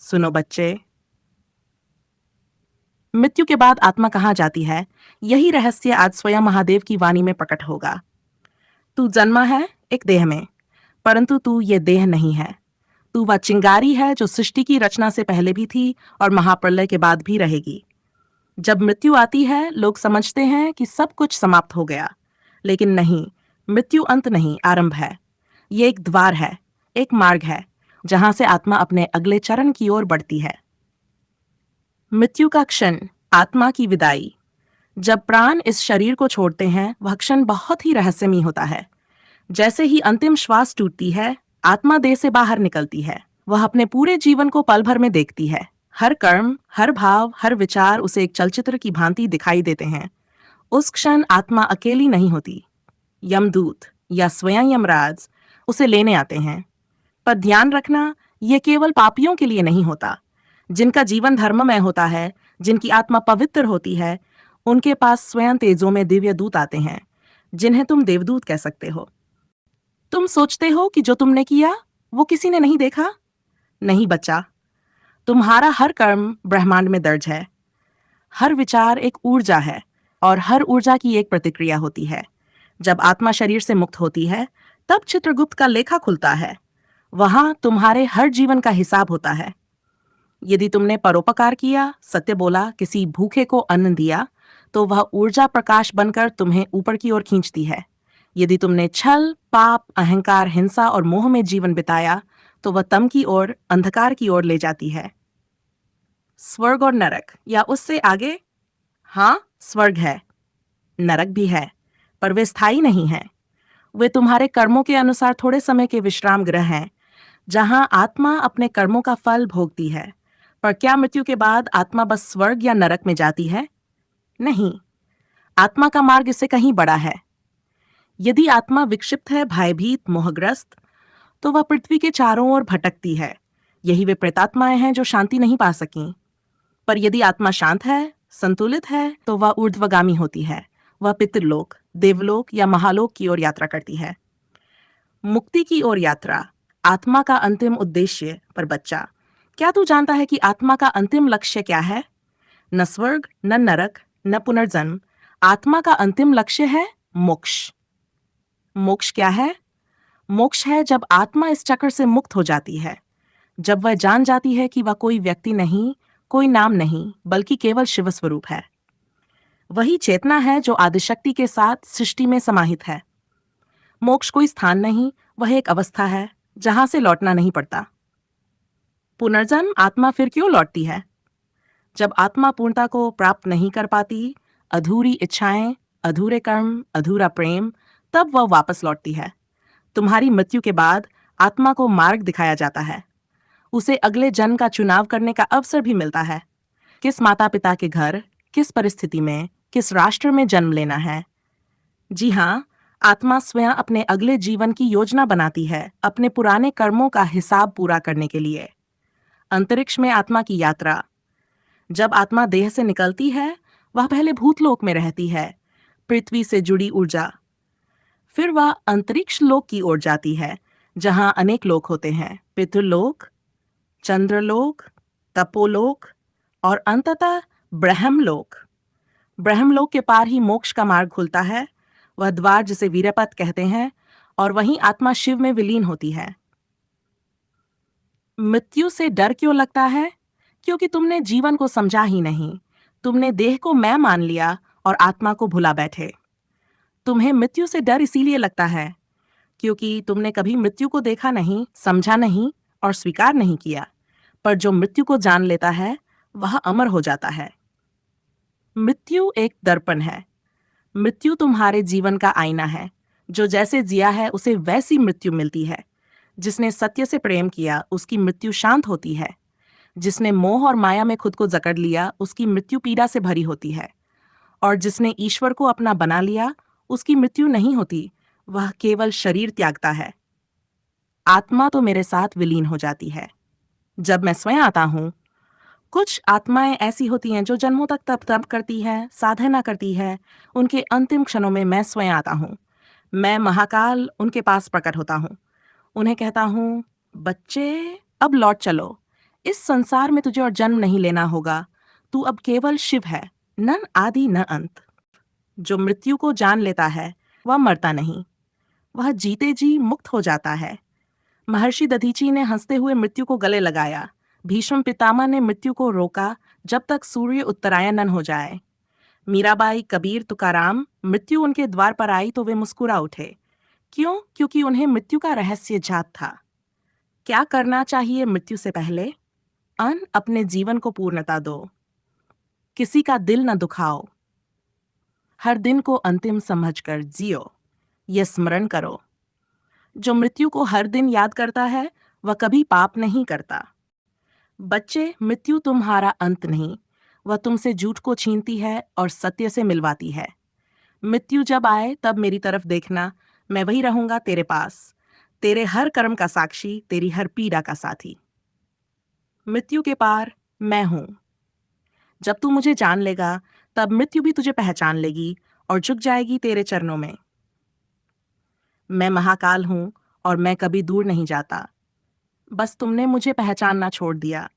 सुनो बच्चे, मृत्यु के बाद आत्मा कहाँ जाती है, यही रहस्य आज स्वयं महादेव की वाणी में प्रकट होगा। तू जन्मा है एक देह में, परंतु तू ये देह नहीं है। तू वह चिंगारी है जो सृष्टि की रचना से पहले भी थी और महाप्रलय के बाद भी रहेगी। जब मृत्यु आती है, लोग समझते हैं कि सब कुछ समाप्त हो गया, लेकिन नहीं, मृत्यु अंत नहीं, आरंभ है। ये एक द्वार है, एक मार्ग है, जहां से आत्मा अपने अगले चरण की ओर बढ़ती है। मृत्यु का क्षण, आत्मा की विदाई। जब प्राण इस शरीर को छोड़ते हैं, वह क्षण बहुत ही रहस्यमयी होता है। जैसे ही अंतिम श्वास टूटती है, आत्मा देह से बाहर निकलती है। वह अपने पूरे जीवन को पल भर में देखती है। हर कर्म, हर भाव, हर विचार उसे एक चलचित्र की भांति दिखाई देते हैं। उस क्षण आत्मा अकेली नहीं होती। यमदूत या स्वयं यमराज उसे लेने आते हैं। पर ध्यान रखना, यह केवल पापियों के लिए नहीं होता। जिनका जीवन धर्ममय होता है, जिनकी आत्मा पवित्र होती है, उनके पास स्वयं तेजों में दिव्य दूत आते हैं, जिन्हें तुम देवदूत कह सकते हो। तुम सोचते हो कि जो तुमने किया वो किसी ने नहीं देखा? नहीं बच्चा, तुम्हारा हर कर्म ब्रह्मांड में दर्ज है। हर विचार एक ऊर्जा है और हर ऊर्जा की एक प्रतिक्रिया होती है। जब आत्मा शरीर से मुक्त होती है, तब चित्रगुप्त का लेखा खुलता है। वहां तुम्हारे हर जीवन का हिसाब होता है। यदि तुमने परोपकार किया, सत्य बोला, किसी भूखे को अन्न दिया, तो वह ऊर्जा प्रकाश बनकर तुम्हें ऊपर की ओर खींचती है। यदि तुमने छल, पाप, अहंकार, हिंसा और मोह में जीवन बिताया, तो वह तम की ओर, अंधकार की ओर ले जाती है। स्वर्ग और नरक, या उससे आगे? हाँ, स्वर्ग है, नरक भी है, पर वे स्थायी नहीं हैं। वे तुम्हारे कर्मों के अनुसार थोड़े समय के विश्राम गृह हैं, जहां आत्मा अपने कर्मों का फल भोगती है। पर क्या मृत्यु के बाद आत्मा बस स्वर्ग या नरक में जाती है? नहीं, आत्मा का मार्ग इससे कहीं बड़ा है। यदि आत्मा विक्षिप्त है, भयभीत, मोहग्रस्त, तो वह पृथ्वी के चारों ओर भटकती है। यही वे प्रेतात्माएं हैं जो शांति नहीं पा सकीं। पर यदि आत्मा शांत है, संतुलित है, तो वह ऊर्ध्वगामी होती है। वह पितृलोक, देवलोक या महालोक की ओर यात्रा करती है। मुक्ति की ओर यात्रा, आत्मा का अंतिम उद्देश्य। पर बच्चा, क्या तू जानता है कि आत्मा का अंतिम लक्ष्य क्या है? न स्वर्ग, न नरक, न पुनर्जन्म। आत्मा का अंतिम लक्ष्य है मोक्ष। मोक्ष क्या है? मोक्ष है जब आत्मा इस चक्र से मुक्त हो जाती है, जब वह जान जाती है कि वह कोई व्यक्ति नहीं, कोई नाम नहीं, बल्कि केवल शिव स्वरूप है। वही चेतना है जो आदिशक्ति के साथ सृष्टि में समाहित है। मोक्ष कोई स्थान नहीं, वह एक अवस्था है जहां से लौटना नहीं पड़ता। पुनर्जन्म, आत्मा फिर क्यों लौटती है? जब आत्मा पूर्णता को प्राप्त नहीं कर पाती, अधूरी इच्छाएं, अधूरे कर्म, अधूरा प्रेम, तब वह वापस लौटती है। तुम्हारी मृत्यु के बाद आत्मा को मार्ग दिखाया जाता है। उसे अगले जन्म का चुनाव करने का अवसर भी मिलता है। किस माता पिता के घर, किस परिस्थिति में, किस राष्ट्र में जन्म लेना है। जी हाँ, आत्मा स्वयं अपने अगले जीवन की योजना बनाती है, अपने पुराने कर्मों का हिसाब पूरा करने के लिए। अंतरिक्ष में आत्मा की यात्रा। जब आत्मा देह से निकलती है, वह पहले भूतलोक में रहती है, पृथ्वी से जुड़ी ऊर्जा। फिर वह अंतरिक्ष लोक की ओर जाती है, जहां अनेक लोक होते हैं, पितृलोक, चंद्रलोक, तपोलोक और अंततः ब्रह्मलोक। ब्रह्मलोक के पार ही मोक्ष का मार्ग खुलता है, वह द्वार जिसे वीरपत कहते हैं, और वहीं आत्मा शिव में विलीन होती है। मृत्यु से डर क्यों लगता है? क्योंकि तुमने जीवन को समझा ही नहीं। तुमने देह को मैं मान लिया और आत्मा को भुला बैठे। तुम्हें मृत्यु से डर इसीलिए लगता है क्योंकि तुमने कभी मृत्यु को देखा नहीं, समझा नहीं और स्वीकार नहीं किया। पर जो मृत्यु को जान लेता है, वह अमर हो जाता है। मृत्यु एक दर्पण है। मृत्यु तुम्हारे जीवन का आईना है। जो जैसे जिया है, उसे वैसी मृत्यु मिलती है। जिसने सत्य से प्रेम किया, उसकी मृत्यु शांत होती है। जिसने मोह और माया में खुद को जकड़ लिया, उसकी मृत्यु पीड़ा से भरी होती है। और जिसने ईश्वर को अपना बना लिया, उसकी मृत्यु नहीं होती, वह केवल शरीर त्यागता है। आत्मा तो मेरे साथ विलीन हो जाती है जब मैं स्वयं आता हूँ। कुछ आत्माएं ऐसी होती हैं जो जन्मों तक तप तप करती हैं, साधना करती है। उनके अंतिम क्षणों में मैं स्वयं आता हूँ। मैं महाकाल उनके पास प्रकट होता हूँ। उन्हें कहता हूँ, बच्चे अब लौट चलो, इस संसार में तुझे और जन्म नहीं लेना होगा। तू अब केवल शिव है, न आदि न अंत। जो मृत्यु को जान लेता है वह मरता नहीं, वह जीते जी मुक्त हो जाता है। महर्षि दधीची ने हंसते हुए मृत्यु को गले लगाया। भीष्म पितामह ने मृत्यु को रोका जब तक सूर्य उत्तरायण न हो जाए। मीराबाई, कबीर, तुकाराम, मृत्यु उनके द्वार पर आई तो वे मुस्कुरा उठे। क्यों? क्योंकि उन्हें मृत्यु का रहस्य जात था। क्या करना चाहिए मृत्यु से पहले? अपने जीवन को पूर्णता दो, किसी का दिल न दुखाओ, हर दिन को अंतिम समझकर जियो, यह स्मरण करो। जो मृत्यु को हर दिन याद करता है वह कभी पाप नहीं करता। बच्चे, मृत्यु तुम्हारा अंत नहीं, वह तुमसे झूठ को छीनती है और सत्य से मिलवाती है। मृत्यु जब आए तब मेरी तरफ देखना, मैं वही रहूंगा तेरे पास, तेरे हर कर्म का साक्षी, तेरी हर पीड़ा का साथी। मृत्यु के पार मैं हूं। जब तू मुझे जान लेगा तब मृत्यु भी तुझे पहचान लेगी और झुक जाएगी तेरे चरणों में। मैं महाकाल हूं और मैं कभी दूर नहीं जाता। बस तुमने मुझे पहचानना छोड़ दिया।